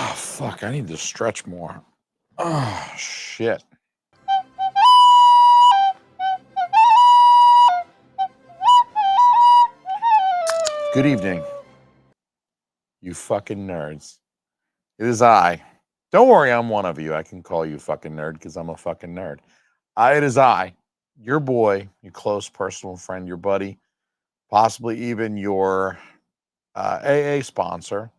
Oh, fuck. I need to stretch more. Oh, shit. Good evening, you fucking nerds. It is I. Don't worry, I'm one of you. I can call you fucking nerd because I'm a fucking nerd. It is I, your boy, your close personal friend, your buddy, possibly even your AA sponsor.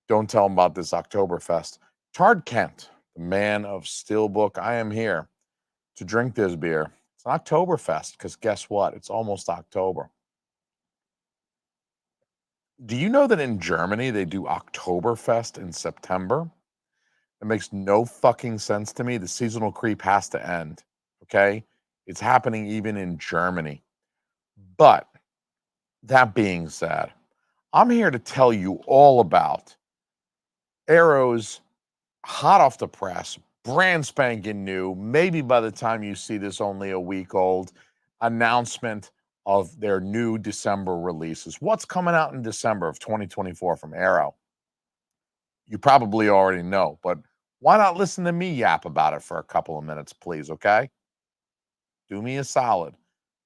Don't tell him about this Oktoberfest. Tard Kent, the man of STEELBOOK. I am here to drink this beer. It's an Oktoberfest because guess what? It's almost October. Do you know that in Germany they do Oktoberfest in September? It makes no fucking sense to me. The seasonal creep has to end. Okay. It's happening even in Germany. But that being said, I'm here to tell you all about Arrow's hot off the press, brand spanking new, maybe by the time you see this, only a week old announcement of their new December releases. What's coming out in December of 2024 from Arrow? You probably already know, but why not listen to me yap about it for a couple of minutes, please? Okay. Do me a solid.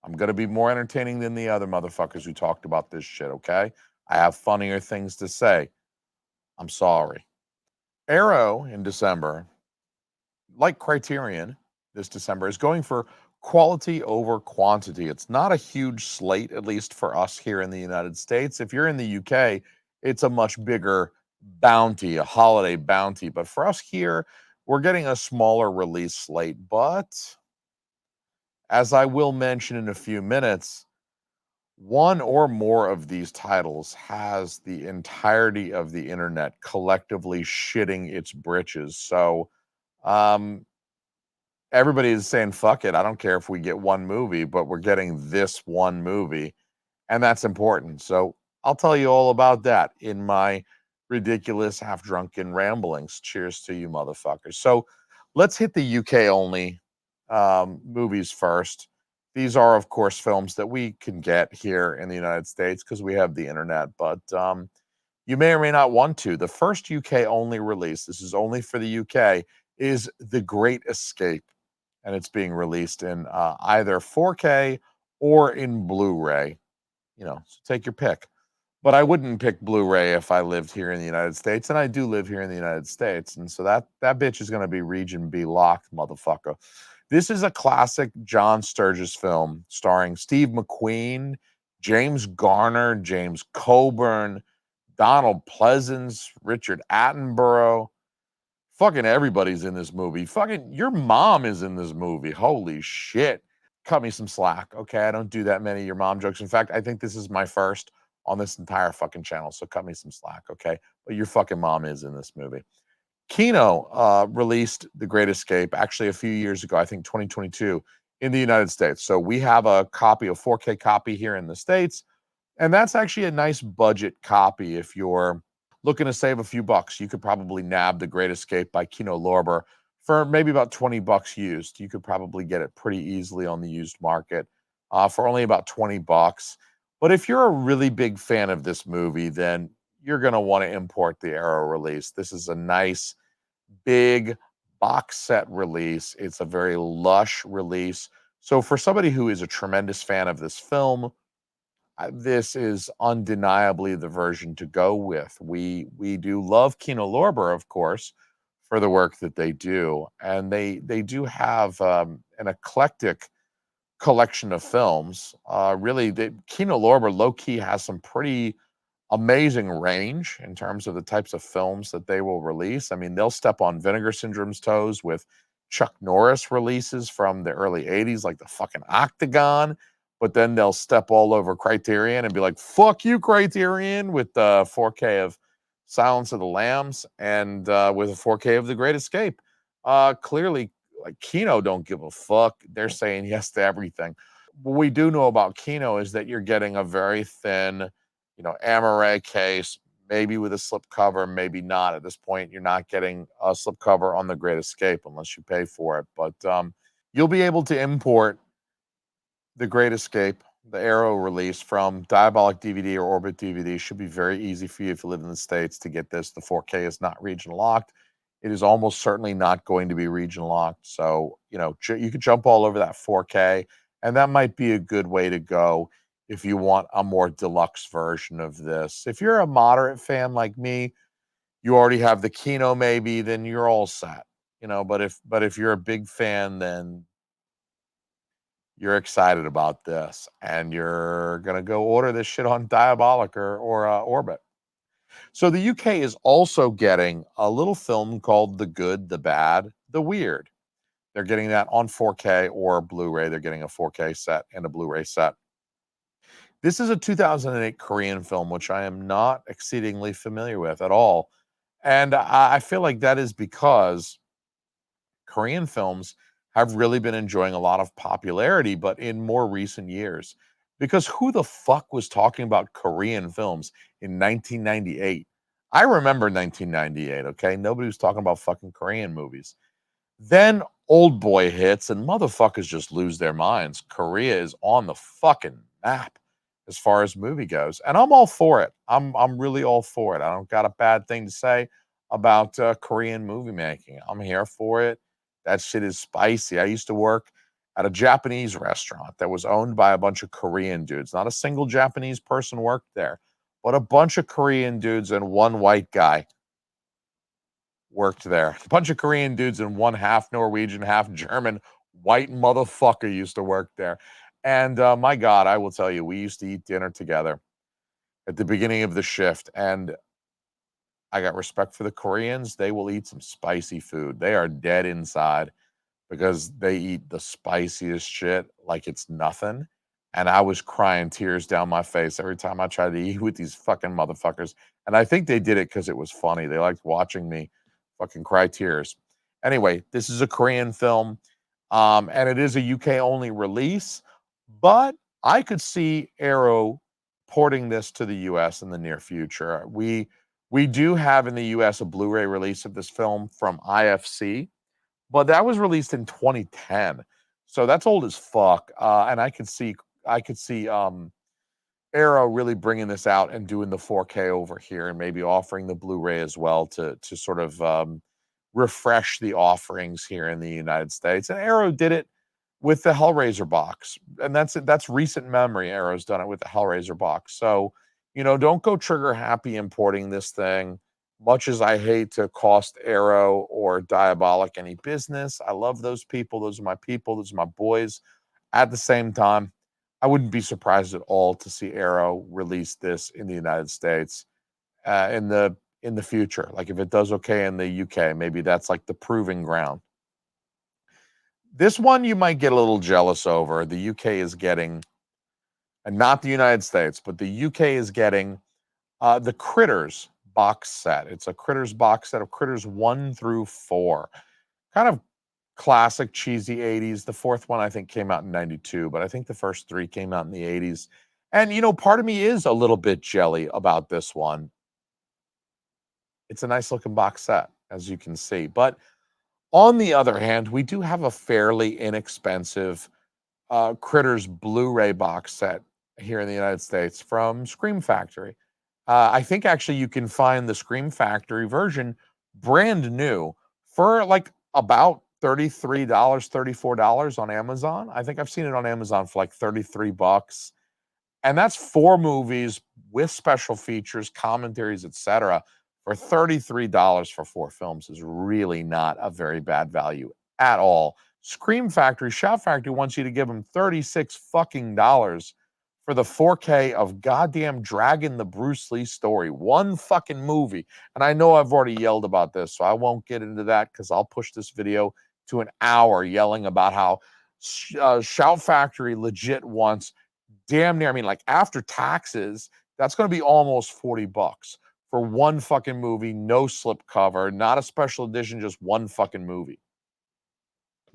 I'm going to be more entertaining than the other motherfuckers who talked about this shit. Okay. I have funnier things to say. I'm sorry. Arrow in December, like Criterion this December, is going for quality over quantity. It's not a huge slate, at least for us here in the United States. If you're in the UK, it's a much bigger bounty, a holiday bounty. But for us here, we're getting a smaller release slate. But as I will mention in a few minutes, one or more of these titles has the entirety of the internet collectively shitting its britches. So, everybody is saying, fuck it. I don't care if we get one movie, but we're getting this one movie. And that's important. So I'll tell you all about that in my ridiculous, half drunken ramblings. Cheers to you, motherfuckers. So let's hit the UK only movies first. These are, of course, films that we can get here in the United States because we have the internet, but you may or may not want to. The first UK only release, this is only for the UK, is The Great Escape. And it's being released in either 4K or in Blu-ray. You know, so take your pick. But I wouldn't pick Blu-ray if I lived here in the United States, and I do live here in the United States, and so that bitch is going to be Region B locked, motherfucker. This is a classic John Sturges film starring Steve McQueen, James Garner, James Coburn, Donald Pleasance, Richard Attenborough. Fucking everybody's in this movie. Fucking your mom is in this movie. Holy shit. Cut me some slack. Okay. I don't do that many your mom jokes. In fact, I think this is my first on this entire fucking channel. So cut me some slack. Okay. But your fucking mom is in this movie. Kino released The Great Escape actually a few years ago, I think 2022 in the United States. So we have a copy, a 4K copy here in the States. And that's actually a nice budget copy if you're looking to save a few bucks. You could probably nab The Great Escape by Kino Lorber for maybe about 20 bucks used. You could probably get it pretty easily on the used market for only about 20 bucks. But if you're a really big fan of this movie, then you're going to want to import the Arrow release. This is a nice, big box set release. It's a very lush release. So for somebody who is a tremendous fan of this film, this is undeniably the version to go with. We do love Kino Lorber, of course, for the work that they do, and they do have an eclectic collection of films. Really, Kino Lorber low key has some pretty amazing range in terms of the types of films that they will release. I mean, they'll step on Vinegar Syndrome's toes with Chuck Norris releases from the early 80s, like the fucking Octagon, but then they'll step all over Criterion and be like, fuck you, Criterion, with the 4K of Silence of the Lambs and with a 4K of The Great Escape. Clearly, like Kino don't give a fuck. They're saying yes to everything. What we do know about Kino is that you're getting a very thin, Amaray case, maybe with a slip cover, maybe not. At this point, you're not getting a slip cover on The Great Escape unless you pay for it. But you'll be able to import The Great Escape The Arrow release from Diabolic DVD or Orbit DVD should be very easy for you if you live in the States to get this. The 4K is not region locked. It is almost certainly not going to be region locked. So, you know, you could jump all over that 4K, and that might be a good way to go if you want a more deluxe version of this. If you're a moderate fan like me, you already have the Kino maybe, then you're all set. You know, but if you're a big fan, then you're excited about this and you're going to go order this shit on Diabolic or Orbit. So the UK is also getting a little film called The Good, the Bad, the Weird. They're getting that on 4K or Blu-ray. They're getting a 4K set and a Blu-ray set. This is a 2008 Korean film, which I am not exceedingly familiar with at all. And I feel like that is because Korean films have really been enjoying a lot of popularity, but in more recent years. Because who the fuck was talking about Korean films in 1998? I remember 1998, okay? Nobody was talking about fucking Korean movies. Then Old Boy hits and motherfuckers just lose their minds. Korea is on the fucking map as far as movie goes, and I'm all for it. I'm really all for it. I don't got a bad thing to say about Korean movie making. I'm here for it. That shit is spicy. I used to work at a Japanese restaurant that was owned by a bunch of Korean dudes. Not a single Japanese person worked there, but a bunch of Korean dudes and one white guy worked there. A bunch of Korean dudes and one half Norwegian, half German white motherfucker used to work there. And my God, I will tell you, we used to eat dinner together at the beginning of the shift. And I got respect for the Koreans. They will eat some spicy food. They are dead inside because they eat the spiciest shit like it's nothing. And I was crying tears down my face every time I tried to eat with these fucking motherfuckers. And I think they did it because it was funny. They liked watching me fucking cry tears. Anyway, this is a Korean film, and it is a UK only release, but I could see Arrow porting this to the US in the near future. We do have in the US a Blu-ray release of this film from IFC, but that was released in 2010. So that's old as fuck. And I could see Arrow really bringing this out and doing the 4K over here and maybe offering the Blu-ray as well to sort of refresh the offerings here in the United States. And Arrow did it with the Hellraiser box, and that's recent memory. Arrow's done it with the Hellraiser box. So, you know, don't go trigger happy importing this thing. Much as I hate to cost Arrow or Diabolic any business, I love those people. Those are my people. Those are my boys. At the same time, I wouldn't be surprised at all to see Arrow release this in the United States in the future. Like if it does okay in the UK, maybe that's like the proving ground. This one you might get a little jealous over. The UK is getting, and not the United States, but the UK is getting the Critters box set. It's a Critters box set of Critters 1 through 4. Kind of classic, cheesy 80s. The fourth one, I think, came out in 92, but I think the first three came out in the 80s. And, you know, part of me is a little bit jelly about this one. It's a nice looking box set, as you can see. But on the other hand, we do have a fairly inexpensive Critters Blu-ray box set here in the United States from Scream Factory. I think actually you can find the Scream Factory version brand new for like about $33, $34 on Amazon. I think I've seen it on Amazon for like 33 bucks. And that's 4 movies with special features, commentaries, etc. for $33 for 4 films is really not a very bad value at all. Scream Factory, Shout Factory wants you to give them 36 fucking dollars for the 4K of goddamn Dragon the Bruce Lee story. One fucking movie. And I know I've already yelled about this, so I won't get into that because I'll push this video to an hour yelling about how Shout Factory legit wants damn near, I mean, like after taxes, that's going to be almost 40 bucks for one fucking movie, no slip cover, not a special edition, just one fucking movie.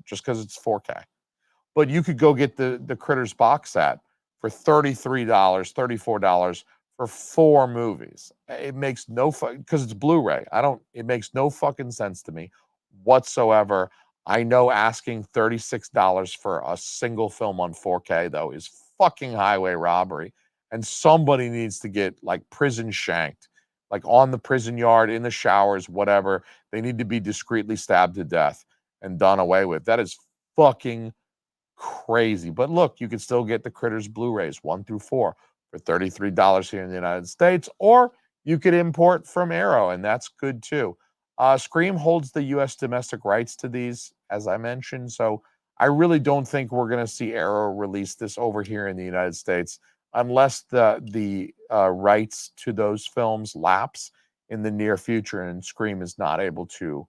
Just because it's 4K. But you could go get the Critters box set for $33, $34 for 4 movies. It makes no because it's Blu-ray. It makes no fucking sense to me whatsoever. I know asking $36 for a single film on 4K though is fucking highway robbery. And somebody needs to get like prison shanked, like on the prison yard, in the showers, whatever. They need to be discreetly stabbed to death and done away with. That is fucking crazy. But look, you can still get the Critters Blu-rays 1 through 4 for $33 here in the United States, or you could import from Arrow, and that's good too. Scream holds the U.S. domestic rights to these, as I mentioned, so I really don't think we're going to see Arrow release this over here in the United States unless the rights to those films lapse in the near future, and Scream is not able to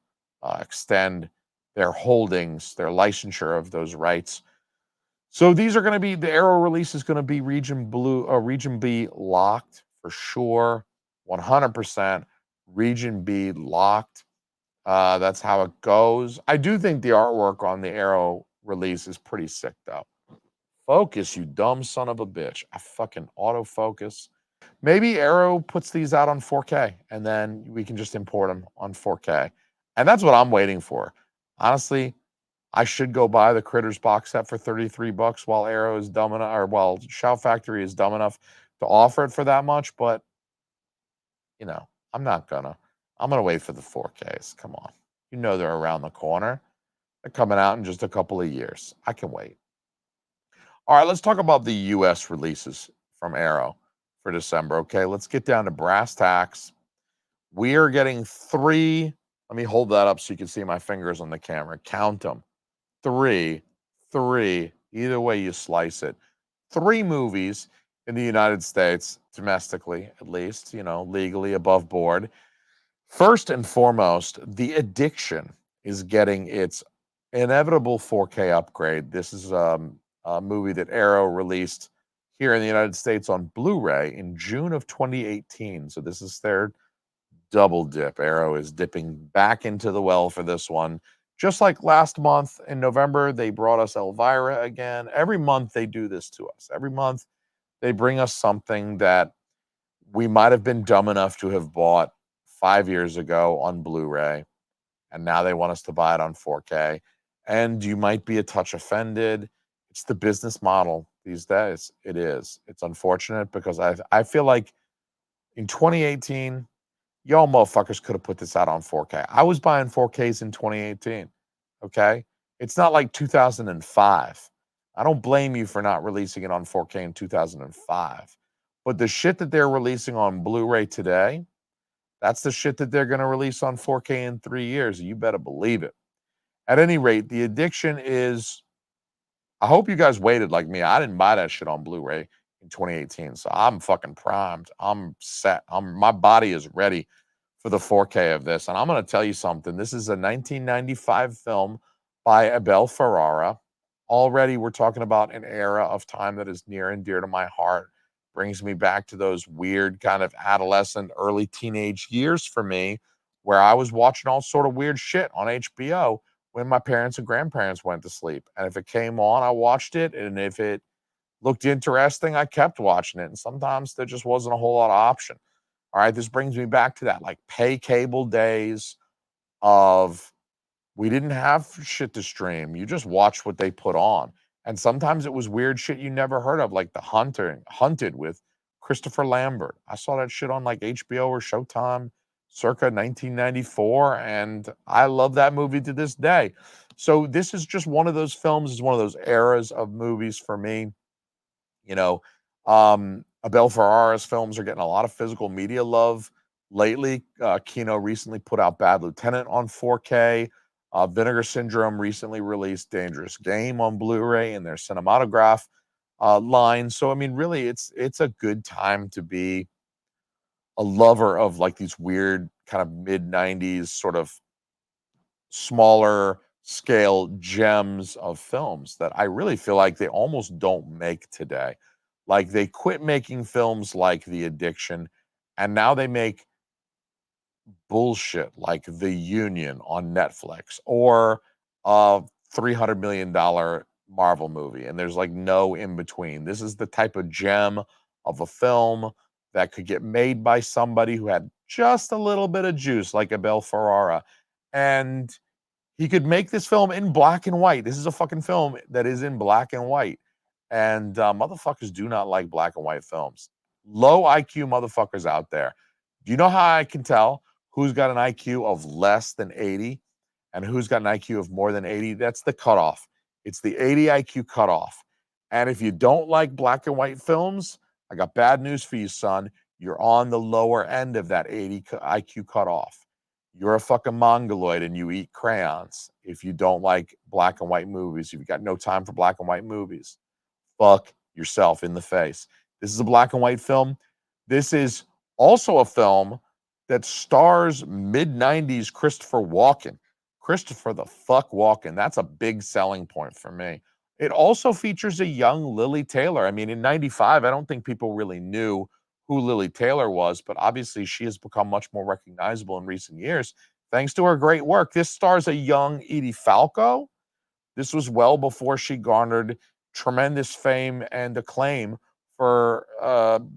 extend their holdings, their licensure of those rights. So these are going to be, the Arrow release is going to be Region B locked for sure, 100%. Region B locked. That's how it goes. I do think the artwork on the Arrow release is pretty sick, though. Focus, you dumb son of a bitch. I fucking autofocus. Maybe Arrow puts these out on 4K, and then we can just import them on 4K. And that's what I'm waiting for. Honestly, I should go buy the Critters box set for $33 while Arrow is dumb enough, or while Shout Factory is dumb enough to offer it for that much. But, you know, I'm not gonna. I'm gonna wait for the 4Ks. Come on. You know they're around the corner. They're coming out in just a couple of years. I can wait. All right, let's talk about the US releases from Arrow for December. Okay, let's get down to brass tacks. We are getting 3. Let me hold that up so you can see my fingers on the camera. Count them. 3, either way you slice it. 3 movies in the United States, domestically at least, you know, legally above board. First and foremost, The Addiction is getting its inevitable 4K upgrade. This is a movie that Arrow released here in the United States on Blu-ray in June of 2018. So this is their double dip. Arrow is dipping back into the well for this one. Just like last month in November, they brought us Elvira again. Every month they do this to us. Every month they bring us something that we might have been dumb enough to have bought 5 years ago on Blu-ray, and now they want us to buy it on 4K. And you might be a touch offended. It's the business model these days. It is. It's unfortunate because I feel like in 2018, y'all motherfuckers could have put this out on 4K. I was buying 4Ks in 2018. Okay. It's not like 2005. I don't blame you for not releasing it on 4K in 2005. But the shit that they're releasing on Blu-ray today, that's the shit that they're going to release on 4K in 3 years. You better believe it. At any rate, The Addiction is, I hope you guys waited like me. I didn't buy that shit on Blu-ray in 2018. So I'm fucking primed. I'm set. My body is ready for the 4K of this. And I'm going to tell you something. This is a 1995 film by Abel Ferrara. Already we're talking about an era of time that is near and dear to my heart. Brings me back to those weird kind of adolescent, early teenage years for me, where I was watching all sort of weird shit on HBO when my parents and grandparents went to sleep. And if it came on, I watched it. And if it looked interesting, I kept watching it. And sometimes there just wasn't a whole lot of option. All right, this brings me back to that like pay cable days of, we didn't have shit to stream. You just watched what they put on. And sometimes it was weird shit you never heard of, like Hunted with Christopher Lambert. I saw that shit on like HBO or Showtime circa 1994, and I love that movie to this day. So this is just one of those films, is one of those eras of movies for me. You know, Abel Ferrara's films are getting a lot of physical media love lately. Kino recently put out Bad Lieutenant on 4K. Vinegar Syndrome recently released Dangerous Game on Blu-ray in their cinematograph line. So I mean, really, it's a good time to be a lover of like these weird kind of mid 90s sort of smaller scale gems of films that I really feel like they almost don't make today. Like they quit making films like The Addiction, and now they make bullshit like The Union on Netflix, or a $300 million Marvel movie, and there's like no in between. This is the type of gem of a film that could get made by somebody who had just a little bit of juice, like Abel Ferrara, and he could make this film in black and white. This is a fucking film that is in black and white. And motherfuckers do not like black and white films. Low IQ motherfuckers out there. Do you know how I can tell who's got an IQ of less than 80 and who's got an IQ of more than 80? That's the cutoff. It's the 80 IQ cutoff. And if you don't like black and white films, I got bad news for you, son. You're on the lower end of that 80 IQ cutoff. You're a fucking mongoloid and you eat crayons if you don't like black and white movies. You've got no time for black and white movies. Fuck yourself in the face. This is a black and white film. This is also a film that stars mid 90s Christopher Walken. Christopher the fuck Walken. That's a big selling point for me. It also features a young Lily Taylor. I mean, in 95, I don't think people really knew who Lily Taylor was, but obviously she has become much more recognizable in recent years thanks to her great work. This stars a young Edie Falco. This was well before she garnered tremendous fame and acclaim for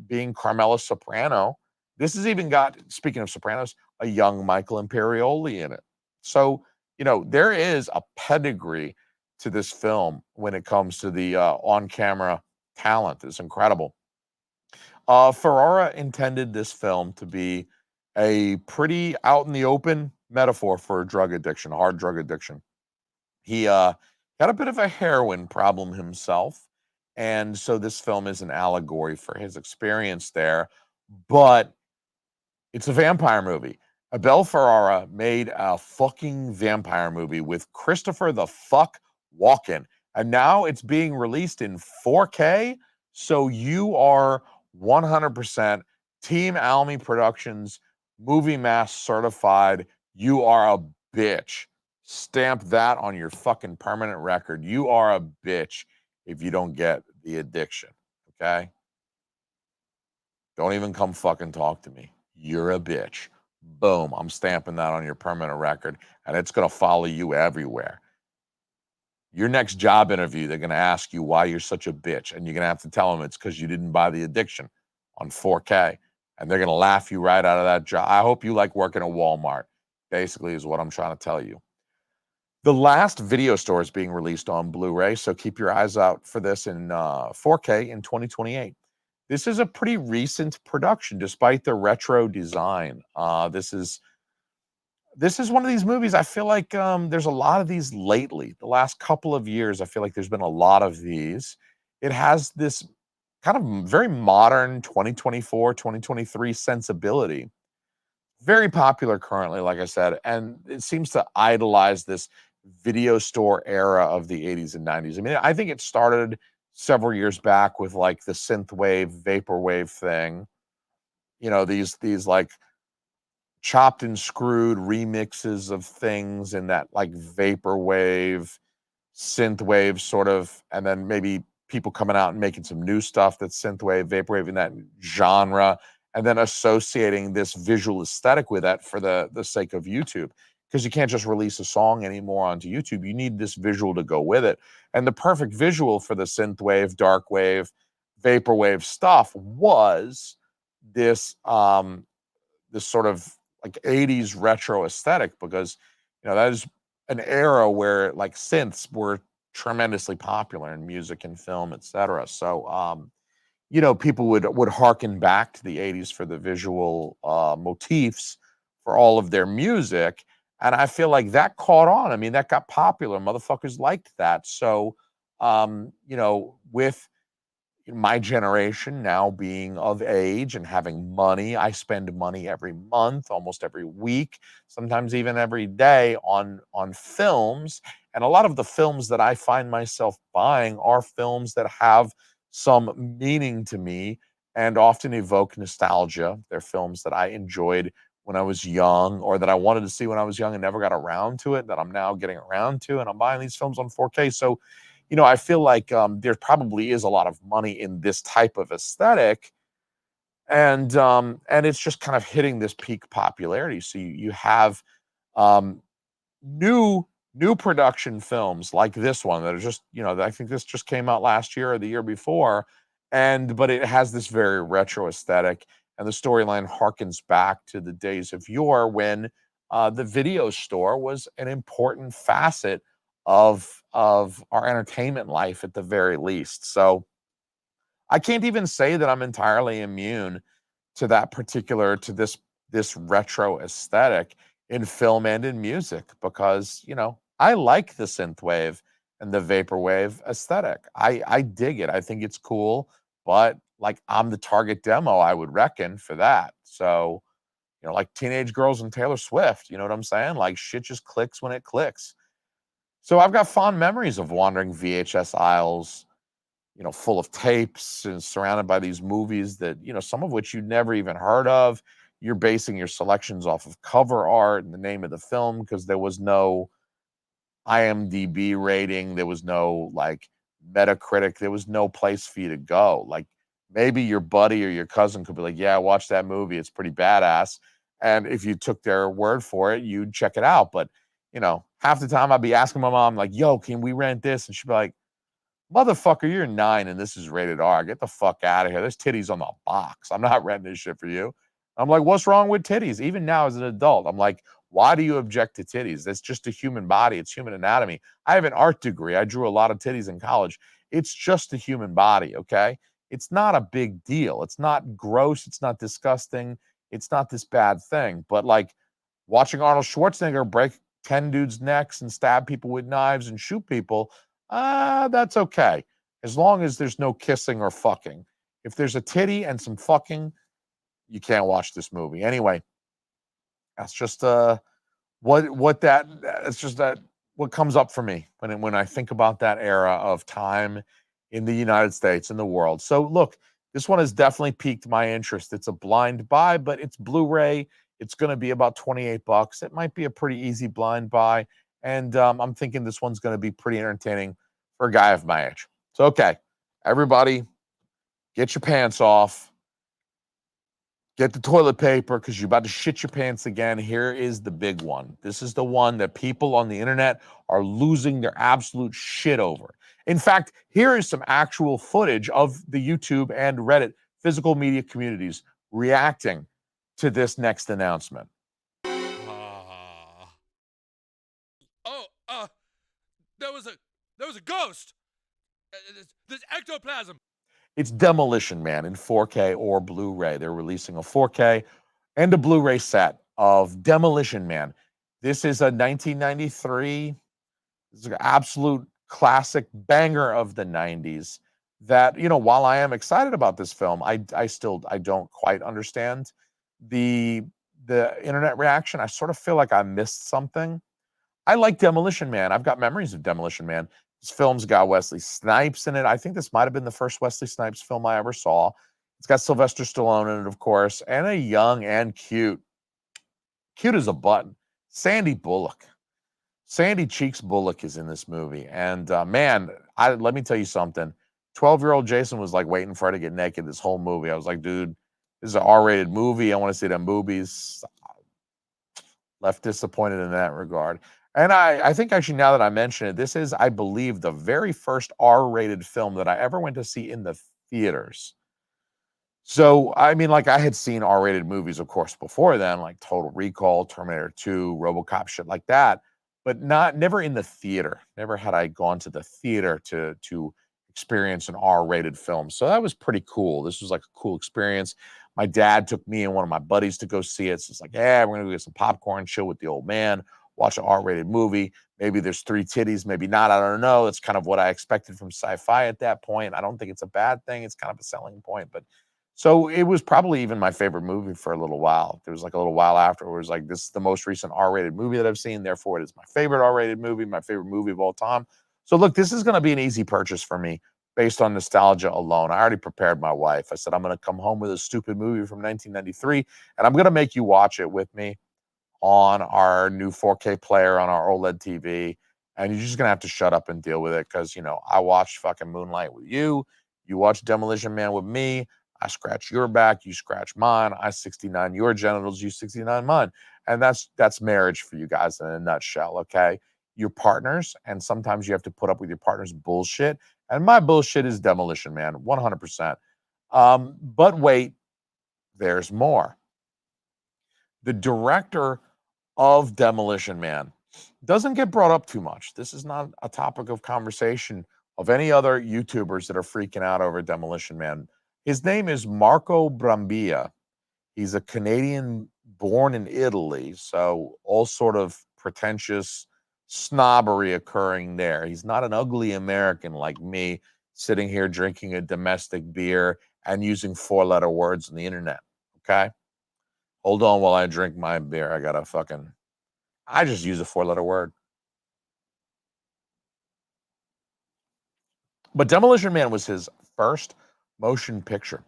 being Carmela Soprano. This has even got, speaking of Sopranos, a young Michael Imperioli in it. So, there is a pedigree to this film when it comes to the on-camera talent. It's incredible. Ferrara intended this film to be a pretty out in the open metaphor for drug addiction, hard drug addiction. He got a bit of a heroin problem himself, and so this film is an allegory for his experience there. But it's a vampire movie. Abel Ferrara made a fucking vampire movie with Christopher the fuck Walken, and now it's being released in 4K. So you are 100% Team Almy Productions Movie Mass certified. You are a bitch. Stamp that on your fucking permanent record. You are a bitch if you don't get The Addiction. Okay? Don't even come fucking talk to me. You're a bitch. Boom. I'm stamping that on your permanent record, and it's going to follow you everywhere. Your next job interview, they're going to ask you why you're such a bitch, and you're going to have to tell them it's because you didn't buy The Addiction on 4K, and they're going to laugh you right out of that job. I hope you like working at Walmart, basically, is what I'm trying to tell you. The last video store is being released on Blu-ray, so keep your eyes out for this in 4K in 2028. This is a pretty recent production, despite the retro design. This is one of these movies. I feel like there's a lot of these lately. The last couple of years, I feel like there's been a lot of these. It has this kind of very modern 2024, 2023 sensibility. Very popular currently, like I said, and it seems to idolize this video store era of the 80s and 90s. I mean, I think it started several years back with like the synthwave, vaporwave thing. These like chopped and screwed remixes of things in that like vaporwave, synthwave sort of, and then maybe people coming out and making some new stuff that's synthwave, vaporwave in that genre, and then associating this visual aesthetic with that for the sake of YouTube. Because you can't just release a song anymore onto YouTube. You need this visual to go with it. And the perfect visual for the synthwave, dark wave, vaporwave stuff was this this sort of like 80s retro aesthetic, because that is an era where like synths were tremendously popular in music and film, etc. So people would harken back to the 80s for the visual motifs for all of their music. And I feel like that caught on. I mean, that got popular. Motherfuckers liked that. So, with my generation now being of age and having money, I spend money every month, almost every week, sometimes even every day on films. And a lot of the films that I find myself buying are films that have some meaning to me and often evoke nostalgia. They're films that I enjoyed when I was young, or that I wanted to see when I was young and never got around to it, that I'm now getting around to, and I'm buying these films on 4K. So I feel like there probably is a lot of money in this type of aesthetic, and it's just kind of hitting this peak popularity. So you have um, new production films like this one that are just I think this just came out last year or the year before, but it has this very retro aesthetic, and the storyline harkens back to the days of yore when the video store was an important facet of our entertainment life at the very least. So I can't even say that I'm entirely immune to that particular to this retro aesthetic in film and in music because I like the synthwave and the vaporwave aesthetic. I dig it. I think it's cool, but like I'm the target demo, I would reckon, for that. So like teenage girls and Taylor Swift, you know what I'm saying? Like shit just clicks when it clicks. So I've got fond memories of wandering VHS aisles, full of tapes and surrounded by these movies that, some of which you'd never even heard of. You're basing your selections off of cover art and the name of the film because there was no IMDb rating, there was no like Metacritic, there was no place for you to go. Like maybe your buddy or your cousin could be like, "Yeah, watch that movie, it's pretty badass." And if you took their word for it, you'd check it out. But half the time I'd be asking my mom, like, "Yo, can we rent this?" And she'd be like, "Motherfucker, you're 9 and this is rated R. Get the fuck out of here. There's titties on the box. I'm not renting this shit for you." I'm like, "What's wrong with titties?" Even now as an adult, I'm like, "Why do you object to titties? That's just a human body. It's human anatomy." I have an art degree. I drew a lot of titties in college. It's just a human body, okay? It's not a big deal. It's not gross. It's not disgusting. It's not this bad thing. But like watching Arnold Schwarzenegger break 10 dudes' necks and stab people with knives and shoot people, that's okay. As long as there's no kissing or fucking. If there's a titty and some fucking, you can't watch this movie. Anyway, that's just what that it's just that what comes up for me when I think about that era of time in the United States and the world. So look, this one has definitely piqued my interest. It's a blind buy, but it's Blu-ray. It's going to be about 28 bucks. It might be a pretty easy blind buy, and I'm thinking this one's going to be pretty entertaining for a guy of my age. So okay, everybody, get your pants off. Get the toilet paper because you're about to shit your pants again. Here is the big one. This is the one that people on the internet are losing their absolute shit over. In fact, here is some actual footage of the YouTube and Reddit physical media communities reacting to this next announcement. Oh, there was a ghost. There's ectoplasm. It's Demolition Man in 4K or Blu-ray. They're releasing a 4K and a Blu-ray set of Demolition Man. This is a 1993. This is an absolute classic banger of the 90s that, while I am excited about this film, I don't quite understand the internet reaction. I sort of feel like I missed something. I like Demolition Man. I've got memories of Demolition Man. This film's got Wesley Snipes in it. I think this might have been the first Wesley Snipes film I ever saw. It's got Sylvester Stallone in it, of course, and a young and cute as a button, Sandy Bullock. Sandy Cheeks Bullock is in this movie. And man, let me tell you something. 12-year-old Jason was like waiting for her to get naked this whole movie. I was like, dude, this is an R-rated movie. I want to see them boobies. Left disappointed in that regard. And I think actually now that I mention it, this is, I believe, the very first R-rated film that I ever went to see in the theaters. So, I mean, like I had seen R-rated movies, of course, before then, like Total Recall, Terminator 2, RoboCop, shit like that, but never in the theater. Never had I gone to the theater to experience an R-rated film. So that was pretty cool. This was like a cool experience. My dad took me and one of my buddies to go see it. So it's like, yeah, we're gonna go get some popcorn, chill with the old man, watch an R-rated movie. Maybe there's 3 titties, maybe not. I don't know. It's kind of what I expected from sci-fi at that point. I don't think it's a bad thing. It's kind of a selling point, but so it was probably even my favorite movie for a little while. There was like a little while afterwards, like this is the most recent R-rated movie that I've seen. Therefore, it is my favorite R-rated movie, my favorite movie of all time. So look, this is going to be an easy purchase for me based on nostalgia alone. I already prepared my wife. I said, I'm going to come home with a stupid movie from 1993, and I'm going to make you watch it with me on our new 4K player on our OLED TV. And you're just going to have to shut up and deal with it because, I watched fucking Moonlight with you. You watched Demolition Man with me. I scratch your back, you scratch mine. I 69 your genitals, you 69 mine. And that's marriage for you guys in a nutshell, okay? You're partners, and sometimes you have to put up with your partner's bullshit. And my bullshit is Demolition Man, 100%. But wait, there's more. The director of Demolition Man doesn't get brought up too much. This is not a topic of conversation of any other YouTubers that are freaking out over Demolition Man. His name is Marco Brambilla. He's a Canadian born in Italy, so all sort of pretentious snobbery occurring there. He's not an ugly American like me, sitting here drinking a domestic beer and using four-letter words on the internet. Okay? Hold on while I drink my beer. I just use a four-letter word. But Demolition Man was his first motion picture.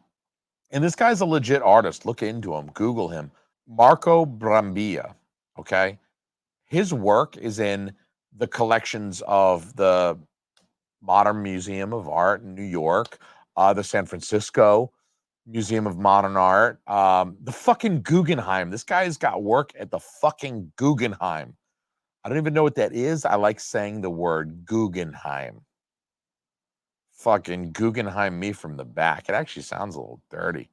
And this guy's a legit artist. Look into him, Google him. Marco Brambilla. Okay? His work is in the collections of the Modern Museum of Art in New York, the San Francisco Museum of Modern Art, the fucking Guggenheim. This guy's got work at the fucking Guggenheim. I don't even know what that is. I like saying the word Guggenheim. Fucking Guggenheim me from the back. It actually sounds a little dirty.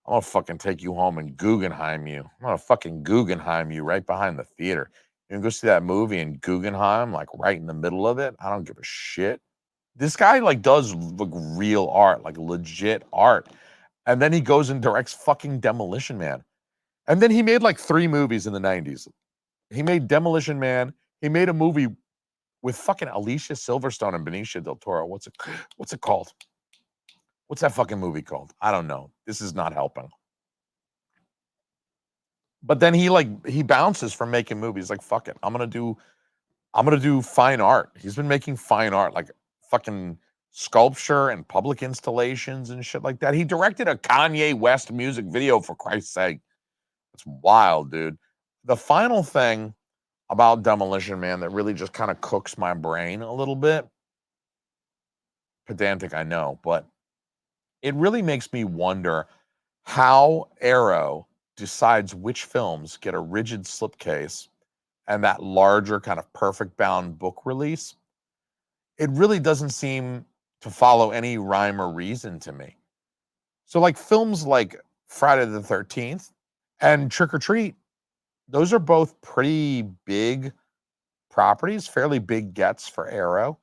I'm gonna fucking take you home and Guggenheim you. I'm gonna fucking Guggenheim you right behind the theater. You can go see that movie in Guggenheim, like right in the middle of it. I don't give a shit. This guy like does like real art, like legit art. And then he goes and directs fucking Demolition Man. And then he made like 3 movies in the 90s. He made Demolition Man. He made a movie with fucking Alicia Silverstone and Benicio del Toro. What's it called? What's that fucking movie called? I don't know. This is not helping. But then he bounces from making movies. Like, fuck it. I'm gonna do fine art. He's been making fine art, like fucking sculpture and public installations and shit like that. He directed a Kanye West music video, for Christ's sake. It's wild, dude. The final thing about Demolition Man that really just kind of cooks my brain a little bit, pedantic, I know, but it really makes me wonder how Arrow decides which films get a rigid slipcase and that larger kind of perfect bound book release. It really doesn't seem to follow any rhyme or reason to me. So, like films like Friday the 13th and Trick or Treat, those are both pretty big properties, fairly big gets for Arrow.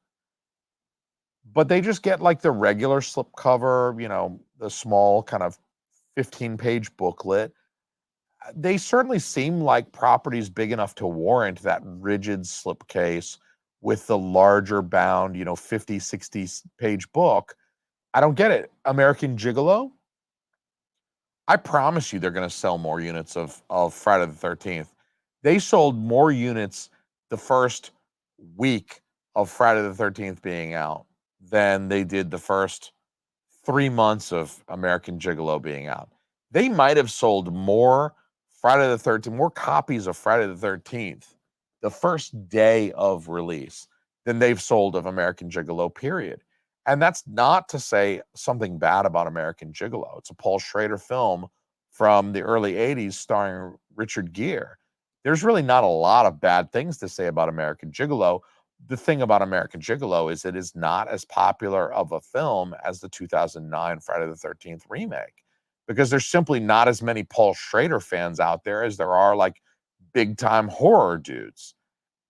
But they just get like the regular slipcover, the small kind of 15-page booklet. They certainly seem like properties big enough to warrant that rigid slipcase with the larger bound, 50, 60 page book. I don't get it. American Gigolo? I promise you they're going to sell more units of Friday the 13th. They sold more units the first week of Friday the 13th being out than they did the first 3 months of American Gigolo being out. They might have sold more Friday the 13th, more copies of Friday the 13th the first day of release than they've sold of American Gigolo, period. And that's not to say something bad about American Gigolo. It's a Paul Schrader film from the early 80s starring Richard Gere. There's really not a lot of bad things to say about American Gigolo. The thing about American Gigolo is it is not as popular of a film as the 2009 Friday the 13th remake because there's simply not as many Paul Schrader fans out there as there are like big time horror dudes.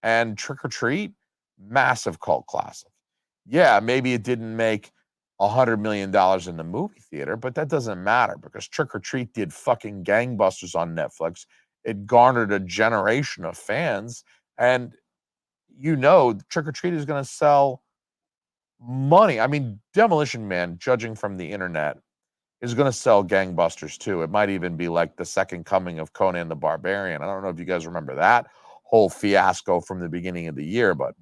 And Trick or Treat, massive cult classic. Yeah, maybe it didn't make $100 million in the movie theater, but that doesn't matter because Trick or Treat did fucking gangbusters on Netflix. It garnered a generation of fans, and Trick or Treat is going to sell money. I mean, Demolition Man, judging from the internet, is going to sell gangbusters too. It might even be like the second coming of Conan the Barbarian. I don't know if you guys remember that whole fiasco from the beginning of the year, but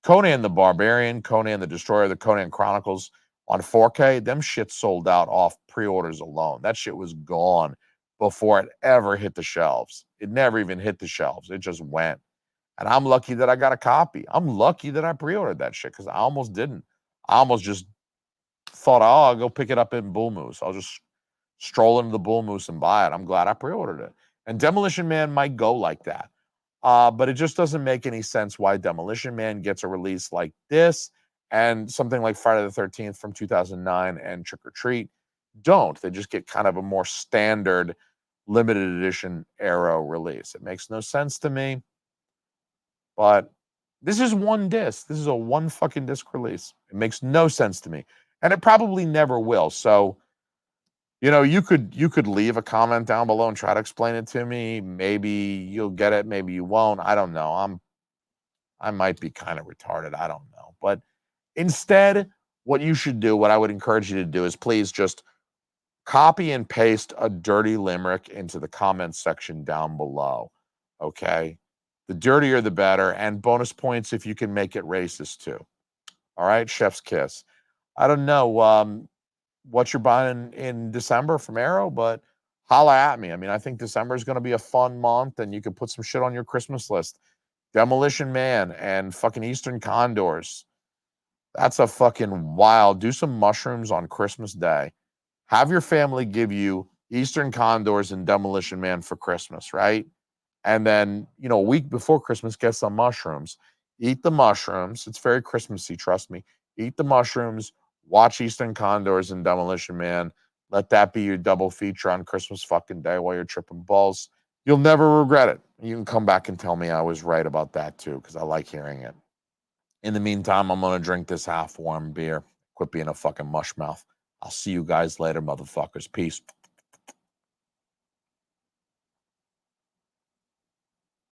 Conan the Barbarian, Conan the Destroyer, the Conan Chronicles on 4K, them shit sold out off pre-orders alone. That shit was gone before it ever hit the shelves. It never even hit the shelves. It just went. And I'm lucky that I got a copy. I'm lucky that I pre-ordered that shit because I almost didn't. I almost just thought, oh, I'll go pick it up in Bull Moose. I'll just stroll into the Bull Moose and buy it. I'm glad I pre-ordered it. And Demolition Man might go like that. But it just doesn't make any sense why Demolition Man gets a release like this and something like Friday the 13th from 2009 and Trick or Treat don't. They just get kind of a more standard limited edition Arrow release. It makes no sense to me. But this is one disc. This is a one fucking disc release. It makes no sense to me. And it probably never will. So, you could leave a comment down below and try to explain it to me. Maybe you'll get it, maybe you won't. I don't know. I might be kind of retarded. I don't know. But instead, what you should do, what I would encourage you to do is please just copy and paste a dirty limerick into the comments section down below. Okay? The dirtier the better, and bonus points if you can make it racist too. All right, chef's kiss. I don't know what you're buying in December from Arrow, but holla at me. I mean, I think December is going to be a fun month, and you can put some shit on your Christmas list. Demolition Man and fucking Eastern Condors. That's a fucking wild. Do some mushrooms on Christmas Day. Have your family give you Eastern Condors and Demolition Man for Christmas, right? And then, a week before Christmas, get some mushrooms. Eat the mushrooms. It's very Christmassy, trust me. Eat the mushrooms, watch Eastern Condors and Demolition Man. Let that be your double feature on Christmas fucking Day while you're tripping balls. You'll never regret it. You can come back and tell me I was right about that too, because I like hearing it. In the meantime, I'm going to drink this half-warm beer. Quit being a fucking mush mouth. I'll see you guys later, motherfuckers. Peace.